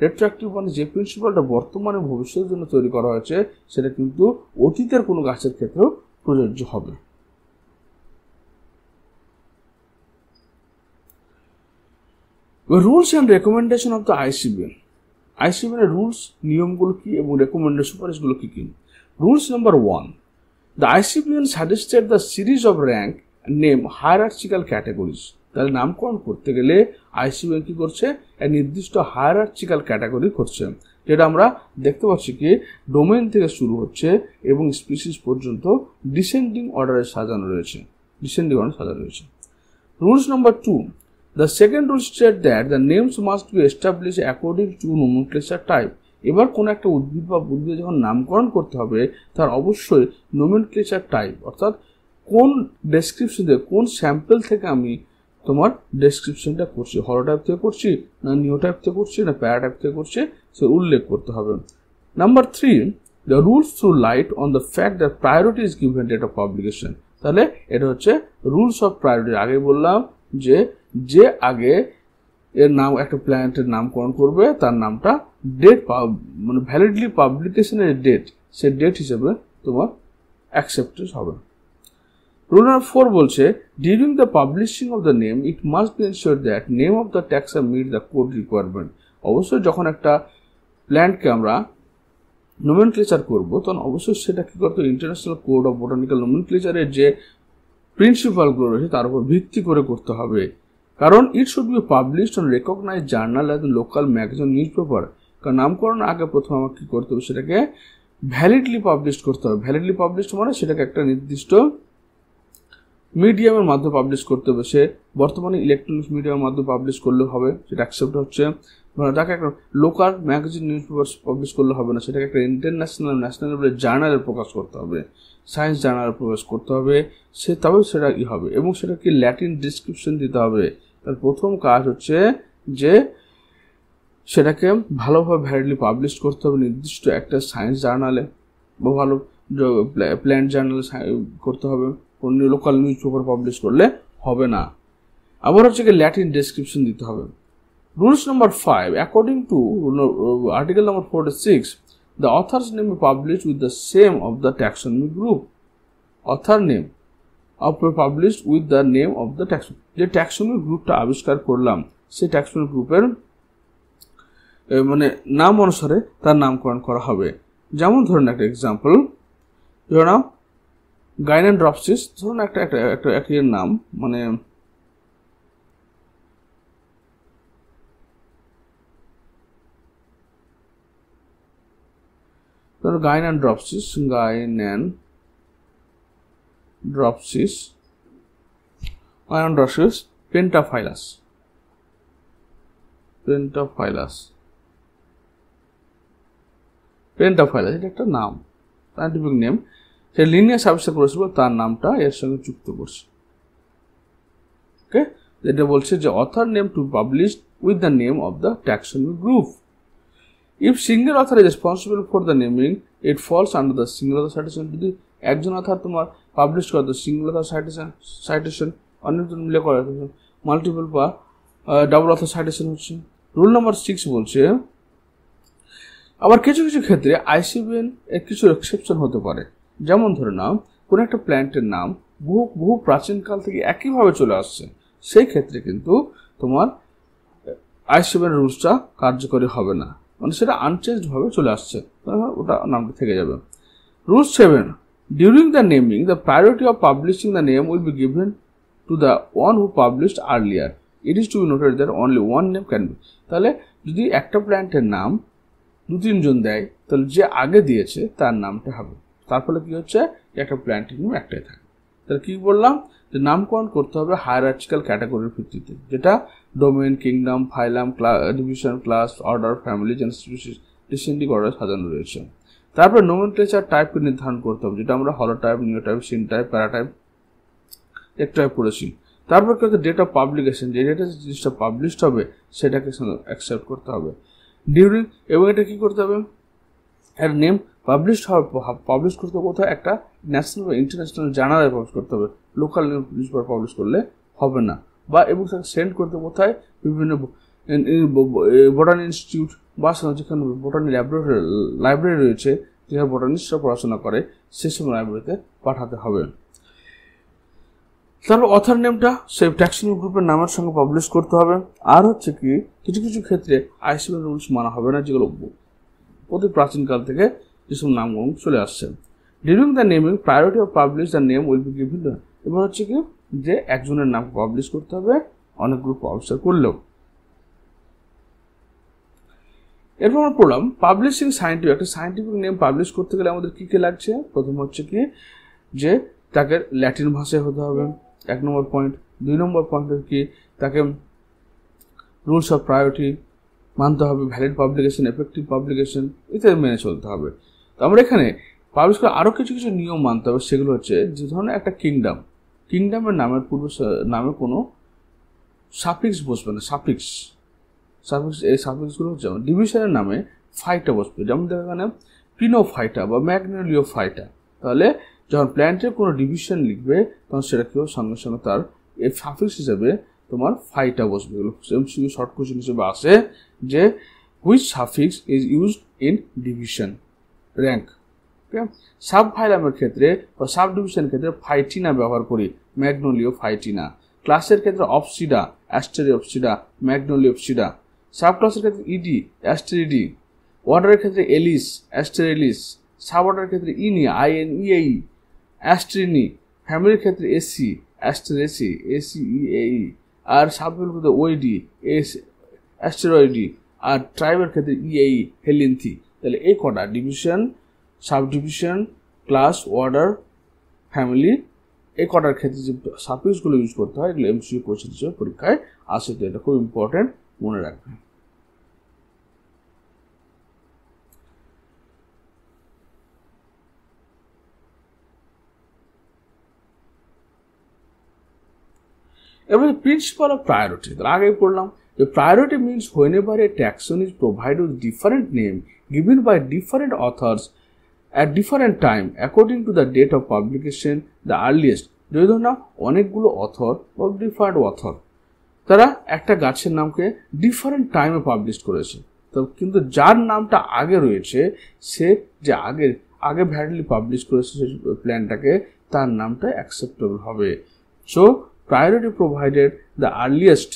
রেট্রোঅ্যাক্টিভ মানে যে প্রিন্সিপালটা বর্তমানে ভবিষ্যতের জন্য তৈরি করা হয়েছে সেটা কিন্তু অতীতের কোনো গাছের ক্ষেত্রেও প্রযোজ্য হবে। Rules and recommendation of the ICBN, ICBN এর রুলস নিয়মগুলো কি এবং রেকমেন্ডেশন সুপারিশগুলো কি কি। Rules number 1, the ICBN suggested the series of rank name hierarchical categories. তাহলে নামকরণ করতে গেলে আইসিবিএন কি করছে, এক নির্দিষ্ট হায়ারার্চিক্যাল ক্যাটাগরি করছে, যেটা আমরা দেখতে পাচ্ছি কি ডোমেইন থেকে শুরু হচ্ছে এবং স্পিসিস পর্যন্ত ডিসেন্ডিং অর্ডারে সাজানো রয়েছে। Rules number 2, the second rule states that the names must be established according to nomenclature type. এবার কোন একটা উদ্ভিদ বা উদ্ভিদ যখন নামকরণ করতে হবে তার অবশ্যই নোমেনক্লেচার টাইপ, অর্থাৎ কোন ডেসক্রিপশন থেকে, কোন স্যাম্পল থেকে আমি তোমার ডেসক্রিপশনটা করছি, হলোটাইপ থেকে করছি না নিওটাইপ থেকে করছি না প্যারাটাইপ থেকে করছি, সে উল্লেখ করতে হবে। Number 3, the rules through light on the fact that priority is given date of publication. তাহলে এটা হচ্ছে রুলস অফ প্রায়োরিটি। আগে বললাম যে আগে এর নাম একটা প্ল্যানেটের নামকরণ করবে তার নামটা ডেট মানে ভ্যালিডলি পাবলিকেশনের ডেট, সে ডেট হিসেবে তোমার অ্যাকসেপ্টেড হবে। রুল নাম্বার 4 বলছে during the publishing of the name it must be ensure that name of the taxa meet the code requirement. অবশ্যই যখন একটা প্ল্যান্টকে আমরা নোমেনক্লেচার করবো তখন অবশ্যই সেটা কি করতে, ইন্টারন্যাশনাল কোড অফ বোটানিক্যাল নোমেনক্লেচারের যে প্রিন্সিপালগুলো রয়েছে তার উপর ভিত্তি করে করতে হবে। কারণ it should be published on recognised journal and local magazine newspaper. কারণ নামকরণ আগে প্রথমে আমাকে কী করতে হবে, সেটাকে ভ্যালিডলি পাবলিশ করতে হবে। ভ্যালিডলি পাবলিশড মানে সেটাকে একটা নির্দিষ্ট মিডিয়ামের মাধ্যমে পাবলিশ করতে হবে। সে বর্তমানে ইলেকট্রনিক্স মিডিয়ামের মাধ্যমে পাবলিশ করলে হবে, সেটা অ্যাকসেপ্ট হচ্ছে। তাকে একটা local magazine news paper publish করলে হবে না, সেটাকে একটা ইন্টারন্যাশনাল ন্যাশনাল লেভেলের জার্নালে প্রকাশ করতে হবে, সায়েন্স জার্নালে প্রকাশ করতে হবে, তবে সেটা কি হবে এবং সেটাকে ল্যাটিন ডিসক্রিপশন দিতে হবে। তার প্রথম কাজ হচ্ছে যে সেটাকে ভালোভাবে ভ্যালিডলি পাবলিশ করতে হবে নির্দিষ্ট একটা সায়েন্স জার্নালে বা ভালো প্ল্যান্ট জার্নালে করতে হবে, অন্য লোকাল নিউজ পেপার পাবলিশ করলে হবে না। আবার হচ্ছে কি ল্যাটিন ডেসক্রিপশন দিতে হবে। Rules number 5, according to article number 46, the author's name is published with the same of the taxonomy group. Author name published with the name of the taxonomy. যে taxonomy গ্রুপটা আবিষ্কার করলাম সেই ট্যাক্সোনমি গ্রুপের মানে নাম অনুসারে তার নামকরণ করা হবে। যেমন ধরুন একটা এক্সাম্পল, ধরুন গাইনানড্রপসিস, ধরুন একটা নাম মানে গাইনানড্রপসিস পেন্টাফাইলাস, এটা একটা নাম, সায়েন্টিফিক নেম। সে লিনিয়াস আবিষ্কার করেছিল, তার নামটা এর সঙ্গে যুক্ত করছে। ওকে, যেটা বলছে যে author name to publish with the name of the taxonomy group. If single author is responsible for the naming, it falls under the single author citation. যদি একজন অথর তোমার পাবলিশ করে তো সিঙ্গল অথর সাইটেশন, অনেকজন মিলে করে multiple বা double author citation হচ্ছে। রুল নাম্বার 6 বলছে আবার কিছু ক্ষেত্রে আইসিবিএন এর কিছু এক্সেপশন হতে পারে। যেমন ধরে নাও কোনো একটা প্ল্যান্টের নাম বহু প্রাচীনকাল থেকে একইভাবে চলে আসছে, সেই ক্ষেত্রে কিন্তু তোমার আইসিবিএন রুলসটা কার্যকরী হবে না, মানে সেটা আনচেঞ্জড ভাবে চলে আসছে, ওটা নামটা থেকে যাবে। Rule 7, during the naming the priority of publishing the name will be given to the one who published earlier. It is to be noted that only one name can be. তাহলে যদি একটা প্ল্যান্টের নাম 2-3 জন দেয় তাহলে যে আগে দিয়েছে তার নামটা হবে। তার ফলে কি হচ্ছে একটা প্ল্যান্টের নাম একটাই থাকে। তাহলে কি বললাম যে নামকরণ করতে হবে হায়ারার্চিক্যাল ক্যাটাগরির ভিত্তিতে, যেটা domain, kingdom, phylum, division, class, order, family, species descending order সাজানো রয়েছে। তারপর নোমেনক্লেচার টাইপকে নির্ধারণ করতে হবে, যেটা আমরা হলোটাইপ, নিওটাইপ, সিনটাইপ, প্যারাটাইপ এক টাইপ পড়েছি। তারপর কি হচ্ছে ডেট অফ পাবলিকেশন, যে ডেটে জিনিসটা পাবলিশড হবে সেটাকে অ্যাকসেপ্ট করতে হবে। ডিউরিং, এবং এটা কি করতে হবে, এর নেম পাবলিশ করতে হবে কোথাও একটা ন্যাশনাল বা ইন্টারন্যাশনাল জার্নালে পাবলিশ করতে হবে, লোকাল নিউজ পেপার পাবলিশ করলে হবে না। বা এবং তাকে সেন্ড করতে কোথায়, বিভিন্ন বোটানি ইনস্টিটিউট বা যেখানে বোটানি লাইব্রেরি রয়েছে, যেখানে বোটানিস্টরা পড়াশোনা করে সেসব লাইব্রেরিতে পাঠাতে হবে। তারপর অথর নেমটা সেই ট্যাক্সোনমি গ্রুপের নামের সঙ্গে পাবলিশ করতে হবে। আর হচ্ছে কি কিছু কিছু ক্ষেত্রে আইসিএমআর রুলস মানা হবে না, যেগুলো অতি প্রাচীনকাল থেকে যেসব নামগুলো চলে আসছে। During the naming priority of publish the name will be given. এবার হচ্ছে কি যে একজনের নাম পাবলিশ করতে হবে অনেক গ্রুপ পাবলিশ করলেও। এরপর আমরা পড়লাম পাবলিশিং সায়েন্টিফিক। একটা সায়েন্টিফিক নেম পাবলিশ করতে গেলে আমাদের কী কী লাগছে। প্রথম হচ্ছে কি যে তাকে ল্যাটিন ভাষায় হতে হবে, 1 নম্বর পয়েন্ট। 2 নম্বর পয়েন্ট কি তাকে রুলস অফ প্রায়োরিটি মানতে হবে, ভ্যালিড পাবলিকেশন, এফেক্টিভ পাবলিকেশন ইত্যাদি মেনে চলতে হবে। তো আমরা এখানে পাবলিশ করে আরও কিছু কিছু নিয়ম মানতে হবে। সেগুলো হচ্ছে যে ধরনের একটা কিংডমের নামের নামে কোনো সাফিক্স বসবে না। সাফিক্স এই সাফিক্সগুলো হচ্ছে ডিভিশনের নামে ফাইটা বসবে, যেমন এখানে পিনোফাইটা বা ম্যাগনোলিওফাইটা। তাহলে যখন প্ল্যান্টের কোনো ডিভিশন লিখবে তখন সেটা কেউ সঙ্গে সঙ্গে তার এই সাফিক্স হিসেবে তোমার ফাইটা বসবে। এগুলো এমসিকিউ শর্ট কোয়েশ্চেন হিসেবে আসে যে which suffix is used in division rank. Okay, sub ফাইলামের ক্ষেত্রে বা সাব ডিভিশনের ক্ষেত্রে ফাইটিনা ব্যবহার করি, ম্যাগনোলিওফাইটিনা। ক্লাসের ক্ষেত্রে অপসিডা, অ্যাস্টেরিওপসিডা, ম্যাগনোলিওপসিডা। সাব ক্লাসের ক্ষেত্রে ইডি, অ্যাস্টেরিডি। অর্ডারের ক্ষেত্রে এলিস, অ্যাস্টেরেলিস। সাব অর্ডারের ক্ষেত্রে ইনি, আইএনইএই, অ্যাস্ট্রিনি। ফ্যামিলির ক্ষেত্রে এসি, অ্যাস্টেরেসি, এসিইএই। আর সাবফ্যামিলির ক্ষেত্রে ওইডি, অ্যাস্টেরয়েডি। আর ট্রাইবের ক্ষেত্রে ইএই, হেলিনথি। তাহলে এই কটা division, sub division, class, order, family, এই কটার ক্ষেত্রে যে সাফিক্সগুলো ইউজ করতে হয় এগুলো এমসিকিউ কোয়েশ্চেন হিসেবে পরীক্ষায় আসে। তো এটা খুব ইম্পর্টেন্ট, মনে রাখবেন। এবার প্রিন্সিপাল অফ প্রায়োরিটি, তার আগেই পড়লাম যে priority means whenever a taxon is provided with different name given by different authors at different time according to the date of publication the earliest। যদি ধর না অনেকগুলো অথর বা ডিফারেন্ট অথর তারা একটা গাছের নামকে ডিফারেন্ট টাইমে পাবলিশ করেছে, তো কিন্তু যার নামটা আগে রয়েছে সে যে আগে ভ্যালিডলি পাবলিশ করেছে সেই প্ল্যানটাকে, তার নামটা অ্যাকসেপ্টেবল হবে। So priority provided the earliest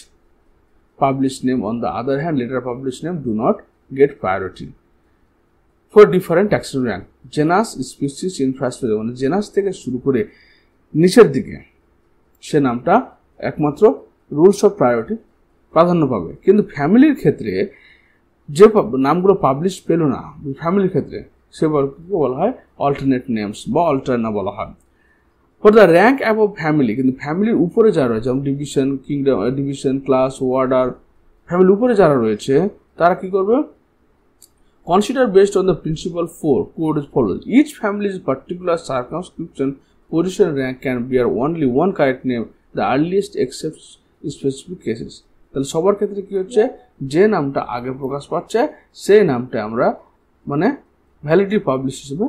published name, on the other hand later published name do not get priority for different taxonomy rank। Genus, species, infrastructure মানে জেনাস থেকে শুরু করে নিচের দিকে সে নামটা একমাত্র রুলস অফ প্রায়োরিটি প্রাধান্য পাবে। কিন্তু ফ্যামিলির ক্ষেত্রে যে নামগুলো পাবলিশ পেল না ফ্যামিলির ক্ষেত্রে সেগুলোকে বলা হয় অল্টারনেট নেমস বা অল্টারনা বলা হয়। For the rank above family, কিন্তু ফ্যামিলির উপরে যারা রয়েছে যেমন division, kingdom, division, class, order, ফ্যামিলির উপরে যারা রয়েছে তারা কি করবে, consider based on the principal 4 code is follows. Each families particular circumscription position rank can bear only one correct name, the earliest except specific cases. তাহলে সবার ক্ষেত্রে কি হচ্ছে, যে নামটা আগে প্রকাশ পাচ্ছে সেই নামটা আমরা মানে ভ্যালিডি পাবলিশ হিসেবে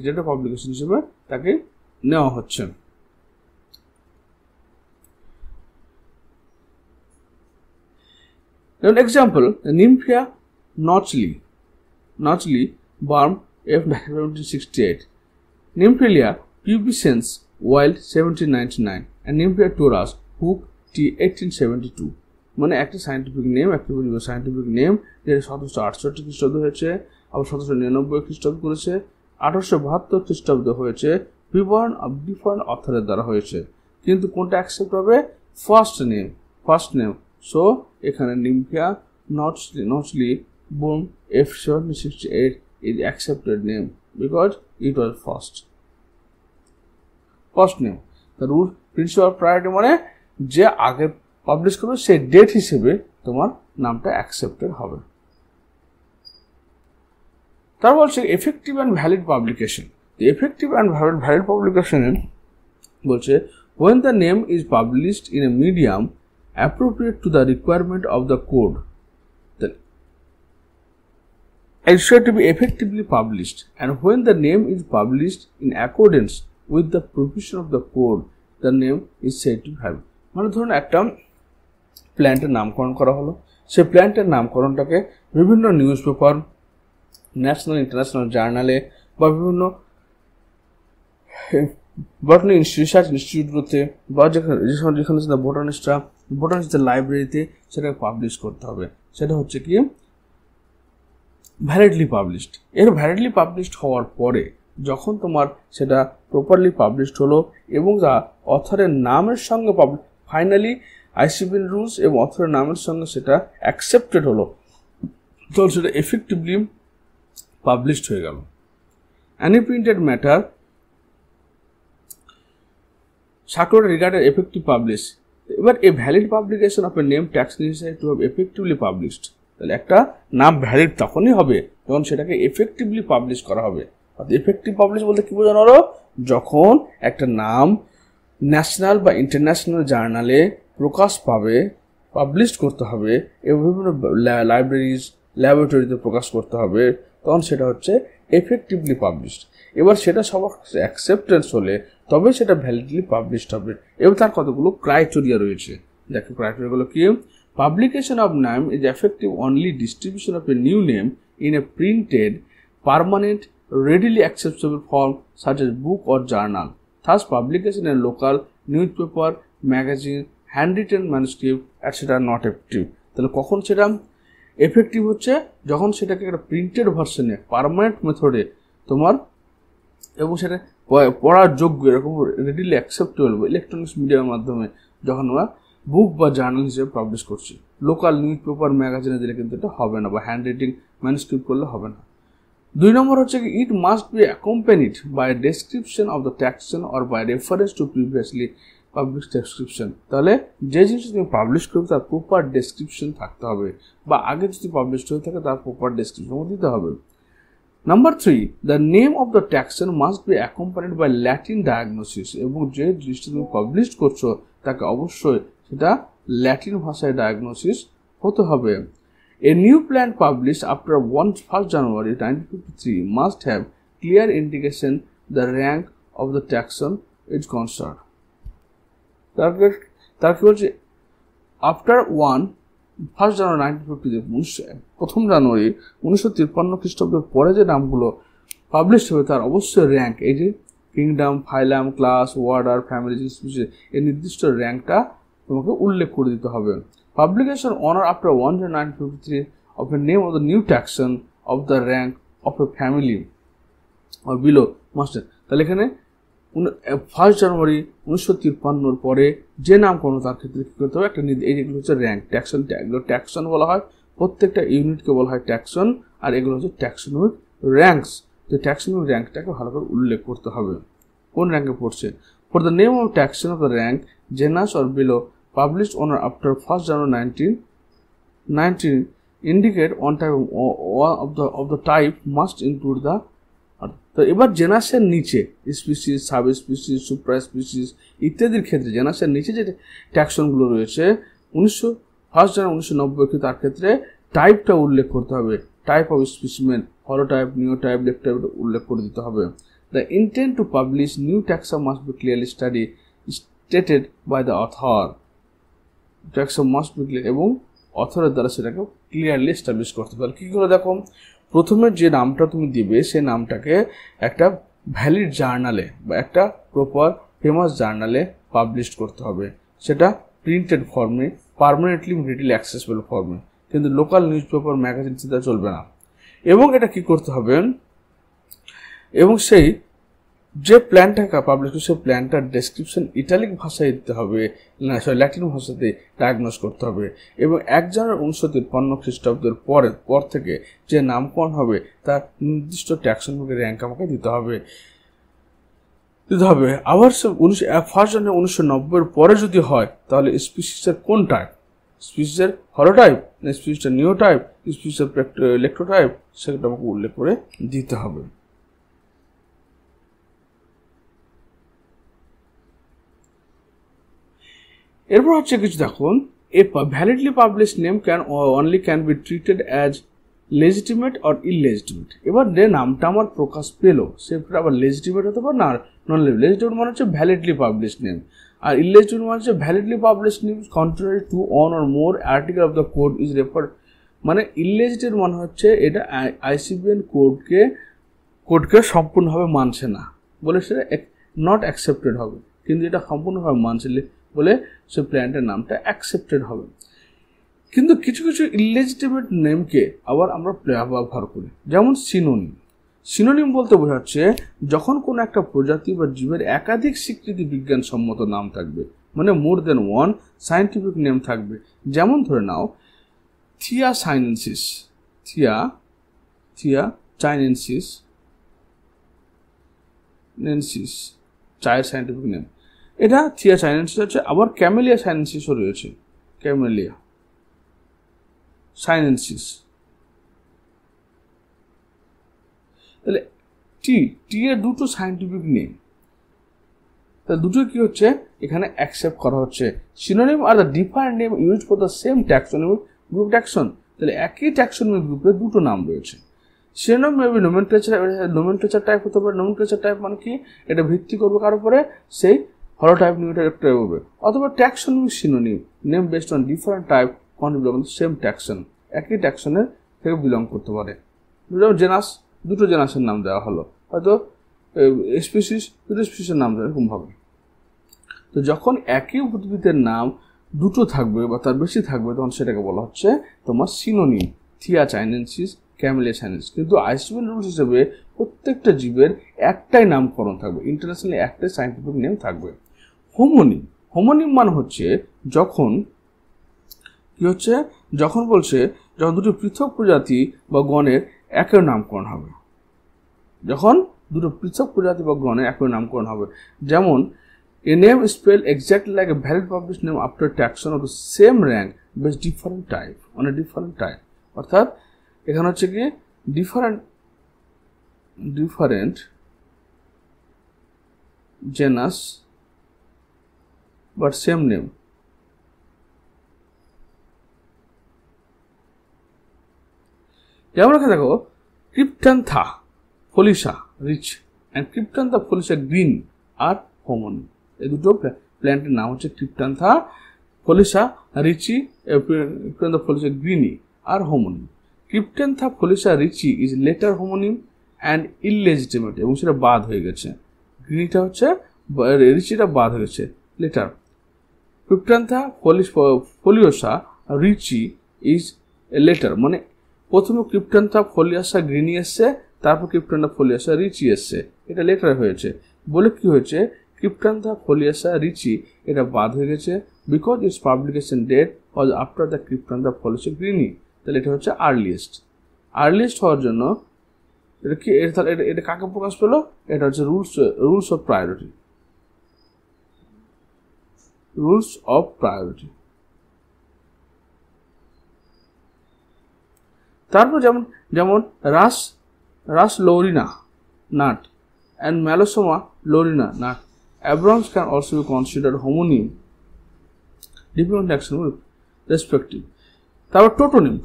ডেটা পাবলিকেশন হিসেবে তাকে নেওয়া হচ্ছে। Example Nymphaea nouchali Burm F 1768, Nymphalia pubescens wild 1799 and Nymphia taurus Hook T 1872। মানে একটা সায়েন্টিফিক নেম, একটা সায়েন্টিফিক নেম যেটা 1768 খ্রিস্টাব্দে হয়েছে, আবার 1799 খ্রিস্টাব্দে করেছে, 1872 খ্রিস্টাব্দে হয়েছে, বিবরণ অফ ডিফারেন্ট অথরের দ্বারা হয়েছে। কিন্তু কোনটা অ্যাকসেপ্ট হবে? First name. সো এখানে নিমফিয়া নচলি born F1768 is accepted name because it was first name. The rule principle priority মানে যে আগে পাবলিশ করবে সেই ডেট হিসেবে তোমার নামটা অ্যাকসেপ্টেড হবে। তারপর বলছে effective and valid publication. Effective and valid পাবলিকেশনের বলছে when the name is published in a medium appropriate to the requirement of the code, then it should be effectively published, and when the name is published in accordance with the provision of the code, the name is said to have মানে ধরুন একটা প্ল্যান্টের নামকরণ করা হলো, সেই প্ল্যান্টের নামকরণটাকে বিভিন্ন নিউজ পেপার, ন্যাশনাল ইন্টারন্যাশনাল জার্নালে বা বিভিন্ন বটানি রিসার্চ ইনস্টিটিউটগুলোতে বা যেখানে বোটানিস্টদের লাইব্রেরিতে সেটাকে পাবলিশ করতে হবে। সেটা হচ্ছে কি ভ্যালিডলি পাবলিশড। এর ভ্যালিডলি পাবলিশড হওয়ার পরে যখন তোমার সেটা প্রপারলি পাবলিশড হলো এবং যা অথরের নামের সঙ্গে ফাইনালি আইসিবিএন রুলস এবং অথরের নামের সঙ্গে সেটা অ্যাকসেপ্টেড হলো, তখন সেটা এফেক্টিভলি পাবলিশড হয়ে গেল। Any printed matter circular regarding effective publish. এবার a valid publication of a name tax necessary to have effectively published. তাহলে একটা নাম ভ্যালিড তখনই হবে যখন সেটাকে এফেক্টিভলি পাবলিশ করা হবে। অর্থাৎ এফেক্টিভ পাবলিশ বলতে কি বোঝানো হলো? যখন একটা নাম ন্যাশনাল বা ইন্টারন্যাশনাল জার্নালে প্রকাশ পাবে, পাবলিশ করতে হবে এবং বিভিন্ন লাইব্রেরিজ ল্যাবরেটরিতে প্রকাশ করতে হবে, তখন সেটা হচ্ছে এফেক্টিভলি পাবলিশড। এবার সেটা সবার অ্যাকসেপ্টেন্স হলে তবে সেটা ভ্যালিডলি পাবলিশড হবে। এবং তার কতগুলো ক্রাইটেরিয়া রয়েছে। দেখো ক্রাইটেরিয়াগুলো কি? Publication of name is effective only distribution of a new name in a printed permanent readily accessible form such as book or journal. Thus, publication in local newspaper, magazine, handwritten manuscript, etc. not effective. তাহলে কখন সেটা effective হচ্ছে? যখন সেটাকে একটা printed ভার্সনে permanent মেথডে তোমার এবং সেটা পড়ার যোগ্য এরকম রেডিলি অ্যাকসেপ্টেবল ইলেকট্রনিক্স মিডিয়ার মাধ্যমে যখন আমরা বুক বা জার্নাল হিসেবে পাবলিশ করছি। লোকাল নিউজ পেপার ম্যাগাজিনে দিলে কিন্তু এটা হবে না, বা হ্যান্ড রাইটিং ম্যানুস্ক্রিপ্ট করলে হবে না। 2 নম্বর হচ্ছে কি it must be accompanied by description of the taxon or by reference to previously publish description. তাহলে যে জিনিস তুমি পাবলিশ করবে তার প্রপার ডেসক্রিপশন থাকতে হবে, বা আগে যদি পাবলিশ হয়ে থাকে তার প্রপার ডেসক্রিপশন দিতে হবে। Number 3, the name of the taxon must be accompanied by Latin diagnosis, এবং যে জিনিসটা তুমি পাবলিশ করছো তাকে অবশ্যই সেটা ল্যাটিন ভাষায় ডায়াগনোসিস হতে হবে। A new plan published after 1st January 1953 must have clear indication the rank of the taxon is concerned. তার কি বলছে? আফটার 1st January 1953 প্রথম জানুয়ারি 1953 খ্রিস্টাব্দের পরে যে নামগুলো পাবলিশ হবে তার অবশ্যই র্যাঙ্ক, এই যে kingdom, phylum, class, order, family, species, এই নির্দিষ্ট র্যাঙ্কটা তোমাকে উল্লেখ করে দিতে হবে। Publication honor after 1 January 1953 of the name of the new taxon of the rank of a family or below must. তাহলে এখানে 1 জানুয়ারি 1953 পরে যে নামকরণ তার ক্ষেত্রে কী করতে হবে? একটা এই যেগুলো হচ্ছে র্যাঙ্ক, ট্যাক্সন, এগুলো ট্যাক্সন বলা হয়, প্রত্যেকটা ইউনিটকে বলা হয় ট্যাক্সন, আর এগুলো হচ্ছে ট্যাক্সোনমিক র্যাঙ্কস। তো ট্যাক্সোনমিক র্যাঙ্কটাকে ভালো করে উল্লেখ করতে হবে কোন র্যাঙ্কে পড়ছে। For the name of ট্যাক্সন of the rank genus or below published on or after 1st January 1919 indicate on type of the type must include the. তো এবার জেনাসের নিচে species, sub species, supra species ইত্যাদির ক্ষেত্রে জেনাসের নিচে যে ট্যাক্সনগুলো রয়েছে 1st January 1990 তার ক্ষেত্রে টাইপটা উল্লেখ করতে হবে। টাইপ অফ স্পিসিমেন, হলোটাইপ, নিওটাইপ, লেফটাইপ উল্লেখ করে দিতে হবে। The intent to publish new taxon must be clearly stated by the author. Taxon must be clear, এবং অথরের দ্বারা সেটাকে ক্লিয়ারলি এস্টাবলিশ করতে পারে। কী করে? দেখো, প্রথমে যে নামটা তুমি দিবে সেই নামটাকে একটা ভ্যালিড জার্নালে বা একটা প্রপার ফেমাস জার্নালে পাবলিশ করতে হবে, সেটা প্রিন্টেড ফর্মে, পারমানেন্টলি রিডিলি অ্যাক্সেসিবল ফর্মে, কিন্তু লোকাল নিউজ পেপার, ম্যাগাজিন সেটা চলবে না। এবং এটা কি করতে হবে? এবং সেই যে প্ল্যানটা পাবলিশ করছে সেই প্ল্যানটার ডেসক্রিপশন ইটালিক ভাষায় দিতে হবে, না সরি ল্যাটিন ভাষাতে ডায়াগনোস করতে হবে, এবং 1 জানুয়ারি 1953 খ্রিস্টাব্দের পর থেকে যে নামকরণ হবে তার নির্দিষ্ট ট্যাক্সনমিক র্যাঙ্ক আমাকে দিতে হবে। আবার 1 জানুয়ারি 1990 পরে যদি হয় তাহলে স্পিসিসের কোন টাইপ, স্পিসিসের হলোটাইপ না স্পিসিসের নিওটাইপ, স্পিসিসের ইলেক্ট্রোটাইপ, সেটা আমাকে উল্লেখ করে দিতে হবে। এরপর হচ্ছে কিছু দেখুন, a validly publish name can be treated as legitimate or illegitimate. এবার যে নামটা আমার প্রকাশ পেলো সেটা আবার লেজিটিমেট হতে পারে না নন লেজিটিমেট মানে হচ্ছে ভ্যালিডলি পাবলিশ নেম, আর ইললেজিটিমেট মানে হচ্ছে validly publish name contrary to one or more article of the code is refer. মানে ইললেজিটিমেট মানে হচ্ছে এটা আইসিবিএন কোডকে সম্পূর্ণভাবে মানছে না বলে সেটা নট অ্যাকসেপ্টেড হবে, কিন্তু এটা সম্পূর্ণভাবে মানছে বলে সে প্ল্যানটার নামটা অ্যাকসেপ্টেড হবে। কিন্তু কিছু কিছু ইললেজিটিমেট নেমকে আবার আমরা ব্যবহার করি, যেমন সিনোনিম। সিনোনিম বলতে বোঝাচ্ছে যখন কোনো একটা প্রজাতি বা জীবের একাধিক স্বীকৃতি বিজ্ঞানসম্মত নাম থাকবে, মানে মোর দেন ওয়ান সায়েন্টিফিক নেম থাকবে। যেমন ধরে নাও থিয়া চাইনেন্সিস, থিয়া চাইনেন্সিস চায়ের সায়েন্টিফিক নেম, এটা থিয়া চাইনেন্সিস আছে। আবার ক্যামেলিয়া চাইনেন্সিসও রয়েছে, ক্যামেলিয়া চাইনেন্সিস। তাহলে টি এর দুটো সায়েন্টিফিক নেম, তাহলে দুটো কি হচ্ছে এখানে অ্যাকসেপ্ট করা হচ্ছে। Synonym are the different name use for the same taxonomic group ট্যাক্সন। তাহলে একই ট্যাক্সোনমিক গ্রুপে দুটো নাম রয়েছে। সিনোনিম মেবি নোমেনক্লেচার টাইপ হতে পারে। নোমেনক্লেচার টাইপ মানে কি, এটা ভিত্তি করবে কার উপরে, সেই হলোটাইপ নিউটাইপ হবে, অথবা taxonomic synonym name based on different type same ট্যাক্সন, একই ট্যাক্সনের থেকে বিলং করতে পারে। জেনাস, দুটো জেনাসের নাম দেওয়া হলো, হয়তো স্পিসিস, দুটো স্পিসিসের নাম দেওয়া এরকমভাবে। তো যখন একই উদ্ভিদের নাম দুটো থাকবে বা তার বেশি থাকবে তখন সেটাকে বলা হচ্ছে তোমার সিনোনিম, থিয়া চাইনেন্সিস, ক্যামেলিয়া চাইনেন্সিস। কিন্তু আইসিবিএন রুলস হিসেবে প্রত্যেকটা জীবের একটাই নামকরণ থাকবে, ইন্টারন্যাশনালি একটাই সায়েন্টিফিক নেম থাকবে। হোমোনিম মানে হচ্ছে যখন কি হচ্ছে, যখন দুটো পৃথক প্রজাতি বা গণের একই নামকরণ হবে, যখন দুটো পৃথক প্রজাতি বা গণের একই নামকরণ হবে। যেমন a name is spelled exactly like a valid published name after taxon of the same rank but different type on a different type। অর্থাৎ এখানে হচ্ছে কি different genus but same name। যেমন এখানে দেখো Cryptantha foliosa Rich and Cryptantha foliosa Greene are homonym. এই দুটো প্ল্যান্টের নাম হচ্ছে Cryptantha foliosa Richii, Cryptantha foliosa Greenei are homonym. Cryptantha foliosa Richii is later homonym and illegitimate, এবং সেটা বাদ হয়ে গেছে। গ্রিনিটা হচ্ছে রিচিটা বাদ হয়ে গেছে, later. Cryptantha foliosa Richii is a later, মানে প্রথমে ক্রিপ্টান্থা ফলিওসা গ্রিনি এসছে, তারপর ক্রিপ্টান্থা ফলিওসা রিচি এসছে, এটা লেটার হয়েছে বলে কি হয়েছে, ক্রিপ্টান্থা ফলিওসা রিচি এটা বাদ হয়ে গেছে because its publication date was after the Cryptantha foliosa Greenei. তাহলে এটা হচ্ছে আর্লিয়েস্ট হওয়ার জন্য এটা কি, এটা কাকে প্রকাশ পেলো, এটা হচ্ছে রুলস অফ প্রায়োরিটি। তারপর যেমন রাস লৌরিনা nut and Malosoma lorina nut. Abrams can also be considered homonym depending on taxonomy respective. তারপর টোটোনিম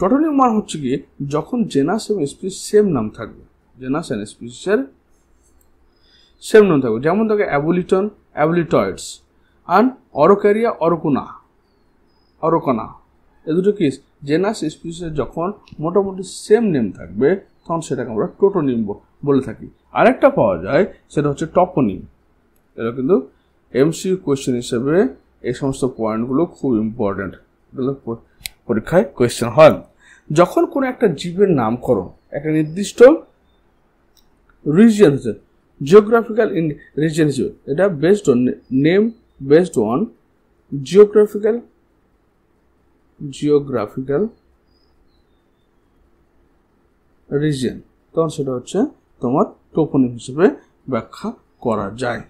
মানে হচ্ছে কি, যখন জেনাস এবং স্পিসিস সেম নাম থাকবে, জেনাস এন্ড স্পিসিসের সেম নাম থাকবে। যেমন থাকে অ্যাবুলিটন অ্যাবুলিটয়েডস আর অরোক্যারিয়া অরোকানা। এই দুটো কি জেনাস স্পিসিসের যখন মোটামুটি সেম নেম থাকবে তখন সেটাকে আমরা টোটোনিম বলে থাকি। আরেকটা পাওয়া যায় সেটা হচ্ছে টপোনিম। এটা কিন্তু এমসিকিউ কোয়েশ্চেন হিসেবে এই সমস্ত পয়েন্টগুলো খুব ইম্পর্টেন্ট, এগুলো পরীক্ষায় কোয়েশ্চেন হয়। যখন কোনো একটা জীবের নামকরণ একটা নির্দিষ্ট রিজিয়ন জিওগ্রাফিক্যাল ইন রিজন হিসেবে এটা based on name, based on geographical reason, তখন সেটা হচ্ছে তোমার টোপোনিম হিসেবে ব্যাখ্যা করা যায়।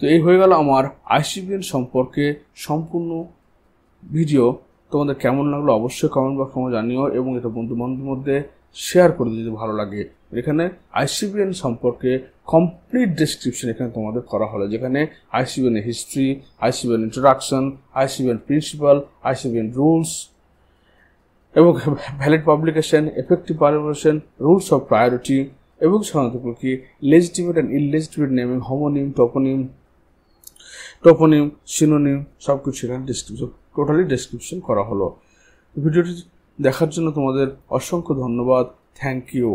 তো এই হয়ে গেল আমার আইসিবিএন সম্পর্কে সম্পূর্ণ ভিডিও। তোমাদের কেমন লাগলো অবশ্যই কমেন্ট বক্সে আমাকে জানিও, এবং এটা বন্ধু বান্ধবের মধ্যে শেয়ার করে দিও যদি ভালো লাগে। এখানে আইসিবিএন সম্পর্কে কমপ্লিট ডেসক্রিপশন এখানে তোমাদের করা হলো, যেখানে আইসিবিএন এর history, ICBN introduction, ICBN principal, ICBN rules এবং valid publication, effective publication, rules of priority এবং সাধারণত কি legitimate and illegitimate naming, homonym, toponym, synonym সব কিছু এখানে টোটালি ডেসক্রিপশন করা হলো। ভিডিওটি দেখার জন্য তোমাদের অসংখ্য ধন্যবাদ। Thank you.